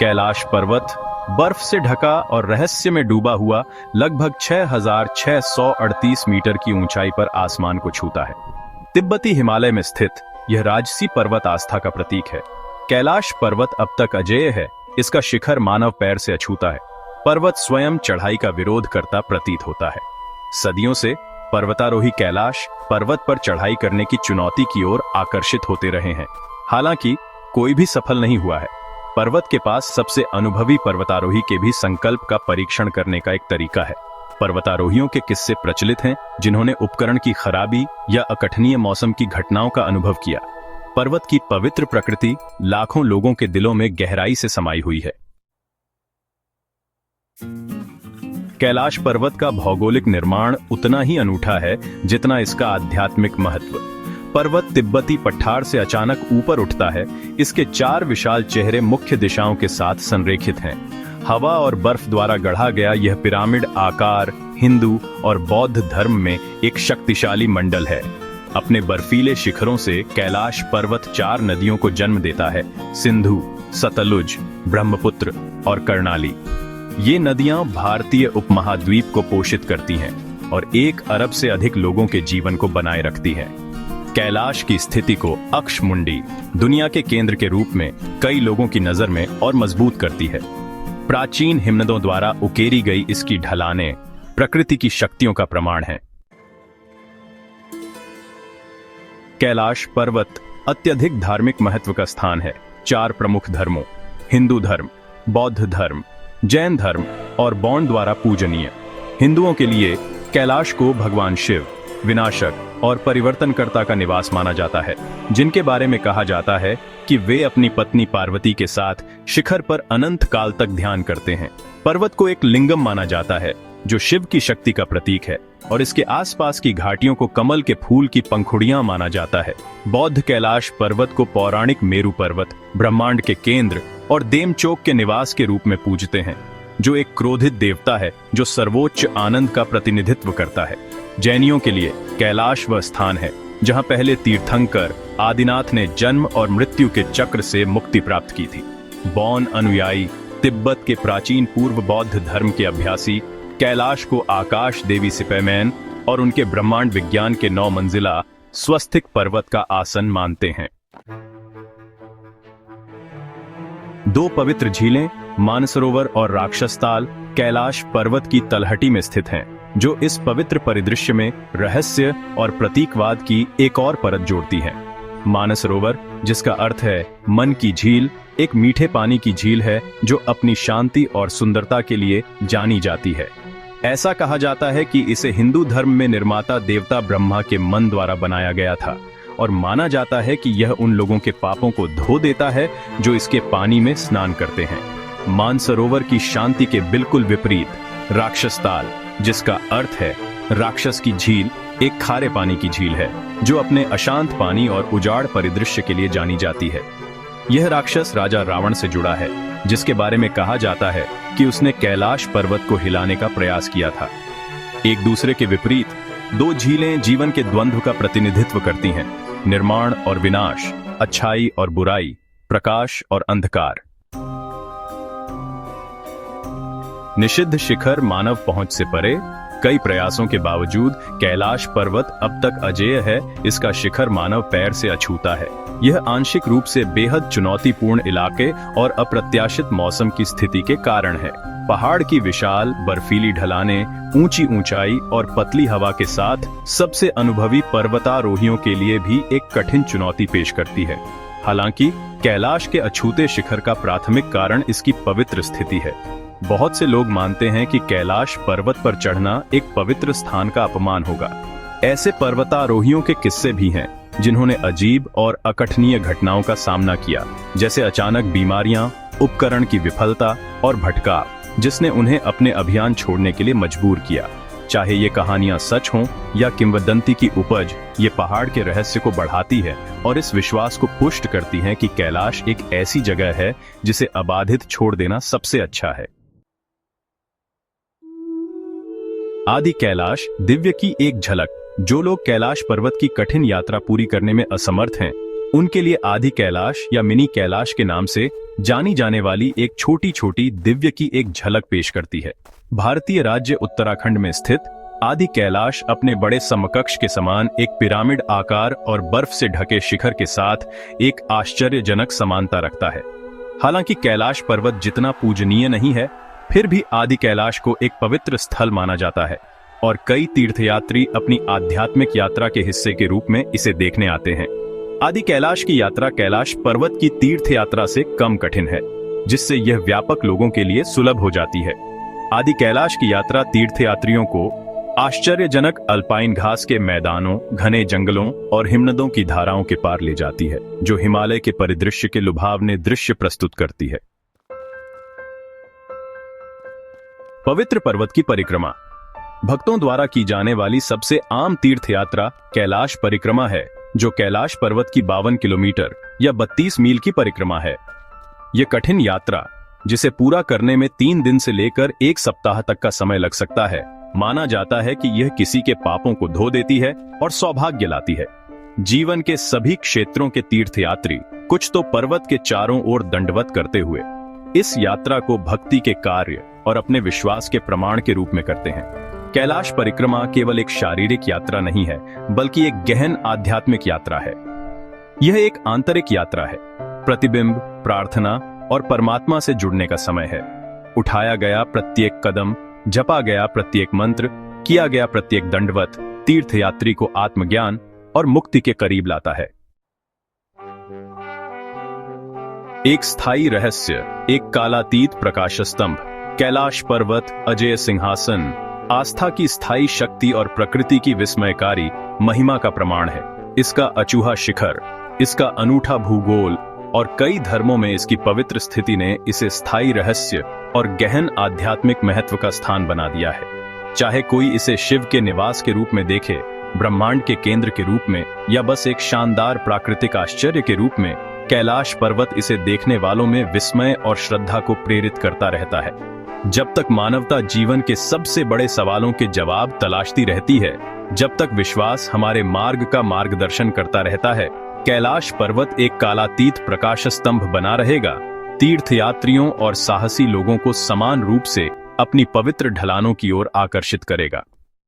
कैलाश पर्वत बर्फ से ढका और रहस्य में डूबा हुआ लगभग 6,638 मीटर की ऊंचाई पर आसमान को छूता है। तिब्बती हिमालय में स्थित यह राजसी पर्वत आस्था का प्रतीक है। कैलाश पर्वत अब तक अजेय है, इसका शिखर मानव पैर से अछूता है। पर्वत स्वयं चढ़ाई का विरोध करता प्रतीत होता है। सदियों से पर्वतारोही कैलाश पर्वत पर चढ़ाई करने की चुनौती की ओर आकर्षित होते रहे हैं। हालांकि कोई भी सफल नहीं हुआ है। पर्वत के पास सबसे अनुभवी पर्वतारोही के भी संकल्प का परीक्षण करने का एक तरीका है। पर्वतारोहियों के किस्से प्रचलित हैं जिन्होंने उपकरण की खराबी या अकठनीय मौसम की घटनाओं का अनुभव किया। पर्वत की पवित्र प्रकृति लाखों लोगों के दिलों में गहराई से समाई हुई है। कैलाश पर्वत का भौगोलिक निर्माण उतना ही अनूठा है जितना इसका आध्यात्मिक महत्व। पर्वत तिब्बती पठार से अचानक ऊपर उठता है। इसके 4 विशाल चेहरे मुख्य दिशाओं के साथ संरेखित हैं। हवा और बर्फ द्वारा गढ़ा गया यह पिरामिड आकार हिंदू और बौद्ध धर्म में एक शक्तिशाली मंडल है। अपने बर्फीले शिखरों से कैलाश पर्वत 4 नदियों को जन्म देता है, सिंधु, सतलुज, ब्रह्मपुत्र और कर्णाली। ये नदियां भारतीय उपमहाद्वीप को पोषित करती हैं और 1 अरब से अधिक लोगों के जीवन को बनाए रखती हैं। कैलाश की स्थिति को अक्षमुंडी, दुनिया के केंद्र के रूप में कई लोगों की नजर में और मजबूत करती है। प्राचीन हिमनदों द्वारा उकेरी गई इसकी ढलानें प्रकृति की शक्तियों का प्रमाण है। कैलाश पर्वत अत्यधिक धार्मिक महत्व का स्थान है। 4 प्रमुख धर्मों हिंदू धर्म, बौद्ध धर्म, जैन धर्म और बौद्ध द्वारा पूजनीय। हिंदुओं के लिए कैलाश को भगवान शिव, विनाशक और परिवर्तनकर्ता का निवास माना जाता है, जिनके बारे में कहा जाता है कि वे अपनी पत्नी पार्वती के साथ शिखर पर अनंत काल तक ध्यान करते हैं। पर्वत को एक लिंगम माना जाता है जो शिव की शक्ति का प्रतीक है और इसके आसपास की घाटियों को कमल के फूल की पंखुड़ियां माना जाता है। बौद्ध कैलाश पर्वत को पौराणिक मेरु पर्वत, ब्रह्मांड के केंद्र और देमचोक के निवास के रूप में पूजते हैं, जो एक क्रोधित देवता है जो सर्वोच्च आनंद का प्रतिनिधित्व करता है। जैनियों के लिए कैलाश वह स्थान है जहां पहले तीर्थंकर आदिनाथ ने जन्म और मृत्यु के चक्र से मुक्ति प्राप्त की थी। बौद्ध अनुयायी तिब्बत के प्राचीन पूर्व बौद्ध धर्म के अभ्यासी कैलाश को आकाश देवी सिपेमैन और उनके ब्रह्मांड विज्ञान के 9 मंजिला स्वस्तिक पर्वत का आसन मानते हैं। 2 पवित्र झीलें मानसरोवर और राक्षसताल कैलाश पर्वत की तलहटी में स्थित हैं, जो इस पवित्र परिदृश्य में रहस्य और प्रतीकवाद की एक और परत जोड़ती है। मानसरोवर, जिसका अर्थ है मन की झील, एक मीठे पानी की झील है जो अपनी शांति और सुंदरता के लिए जानी जाती है। ऐसा कहा जाता है कि इसे हिंदू धर्म में निर्माता देवता ब्रह्मा के मन द्वारा बनाया गया था और माना जाता है कि यह उन लोगों के पापों को धो देता है जो इसके पानी में स्नान करते हैं। मानसरोवर की शांति के बिल्कुल विपरीत राक्षसताल, जिसका अर्थ है राक्षस की झील, एक खारे पानी की झील है जो अपने अशांत पानी और उजाड़ परिदृश्य के लिए जानी जाती है। यह राक्षस राजा रावण से जुड़ा है, जिसके बारे में कहा जाता है कि उसने कैलाश पर्वत को हिलाने का प्रयास किया था। एक दूसरे के विपरीत 2 झीलें जीवन के द्वंद्व का प्रतिनिधित्व करती हैं, निर्माण और विनाश, अच्छाई और बुराई, प्रकाश और अंधकार। निषिद्ध शिखर मानव पहुंच से परे, कई प्रयासों के बावजूद कैलाश पर्वत अब तक अजेय है। इसका शिखर मानव पैर से अछूता है। यह आंशिक रूप से बेहद चुनौतीपूर्ण इलाके और अप्रत्याशित मौसम की स्थिति के कारण है। पहाड़ की विशाल बर्फीली ढलानें, ऊंची ऊंचाई और पतली हवा के साथ सबसे अनुभवी पर्वतारोहियों के लिए भी एक कठिन चुनौती पेश करती है। हालांकि कैलाश के अछूते शिखर का प्राथमिक कारण इसकी पवित्र स्थिति है। बहुत से लोग मानते हैं कि कैलाश पर्वत पर चढ़ना एक पवित्र स्थान का अपमान होगा। ऐसे पर्वतारोहियों के किस्से भी हैं जिन्होंने अजीब और अकठनीय घटनाओं का सामना किया, जैसे अचानक बीमारियां, उपकरण की विफलता और भटकाव, जिसने उन्हें अपने अभियान छोड़ने के लिए मजबूर किया। चाहे ये कहानियां सच हों या किंवदंती की उपज, ये पहाड़ के रहस्य को बढ़ाती है और इस विश्वास को पुष्ट करती है कि कैलाश एक ऐसी जगह है जिसे अबाधित छोड़ देना सबसे अच्छा है। आदि कैलाश दिव्य की एक झलक। जो लोग कैलाश पर्वत की कठिन यात्रा पूरी करने में असमर्थ हैं, उनके लिए आदि कैलाश या मिनी कैलाश के नाम से जानी जाने वाली एक छोटी छोटी दिव्य की एक झलक पेश करती है। भारतीय राज्य उत्तराखंड में स्थित आदि कैलाश अपने बड़े समकक्ष के समान एक पिरामिड आकार और बर्फ से ढके शिखर के साथ एक आश्चर्यजनक समानता रखता है। हालांकि कैलाश पर्वत जितना पूजनीय नहीं है, फिर भी आदि कैलाश को एक पवित्र स्थल माना जाता है और कई तीर्थयात्री अपनी आध्यात्मिक यात्रा के हिस्से के रूप में इसे देखने आते हैं। आदि कैलाश की यात्रा कैलाश पर्वत की तीर्थ यात्रा से कम कठिन है, जिससे यह व्यापक लोगों के लिए सुलभ हो जाती है। आदि कैलाश की यात्रा तीर्थयात्रियों को आश्चर्यजनक अल्पाइन घास के मैदानों, घने जंगलों और हिमनदों की धाराओं के पार ले जाती है, जो हिमालय के परिदृश्य के लुभावने दृश्य प्रस्तुत करती है। पवित्र पर्वत की परिक्रमा भक्तों द्वारा की जाने वाली सबसे आम तीर्थ यात्रा कैलाश परिक्रमा है, जो कैलाश पर्वत की 52 किलोमीटर या 32 मील की परिक्रमा है। यह कठिन यात्रा, जिसे पूरा करने में 3 दिन से लेकर 1 सप्ताह तक का समय लग सकता है, माना जाता है कि यह किसी के पापों को धो देती है और सौभाग्य लाती है। जीवन के सभी क्षेत्रों के तीर्थयात्री कुछ तो पर्वत के चारों ओर दंडवत करते हुए इस यात्रा को भक्ति के कार्य और अपने विश्वास के प्रमाण के रूप में करते हैं। कैलाश परिक्रमा केवल एक शारीरिक यात्रा नहीं है, बल्कि एक गहन आध्यात्मिक यात्रा है। यह एक आंतरिक यात्रा है, प्रतिबिंब, प्रार्थना और परमात्मा से जुड़ने का समय है। उठाया गया प्रत्येक कदम, जपा गया प्रत्येक मंत्र, किया गया प्रत्येक दंडवत तीर्थयात्री को आत्मज्ञान और मुक्ति के करीब लाता है। एक स्थायी रहस्य, एक कालातीत प्रकाश स्तंभ। कैलाश पर्वत अजेय सिंहासन आस्था की स्थायी शक्ति और प्रकृति की विस्मयकारी महिमा का प्रमाण है। इसका अचूहा शिखर, इसका अनूठा भूगोल और कई धर्मों में इसकी पवित्र स्थिति ने इसे स्थायी रहस्य और गहन आध्यात्मिक महत्व का स्थान बना दिया है। चाहे कोई इसे शिव के निवास के रूप में देखे, ब्रह्मांड के केंद्र के रूप में, या बस एक शानदार प्राकृतिक आश्चर्य के रूप में, कैलाश पर्वत इसे देखने वालों में विस्मय और श्रद्धा को प्रेरित करता रहता है। जब तक मानवता जीवन के सबसे बड़े सवालों के जवाब तलाशती रहती है, जब तक विश्वास हमारे मार्ग का मार्गदर्शन करता रहता है, कैलाश पर्वत एक कालातीत प्रकाश स्तंभ बना रहेगा, तीर्थयात्रियों और साहसी लोगों को समान रूप से अपनी पवित्र ढलानों की ओर आकर्षित करेगा।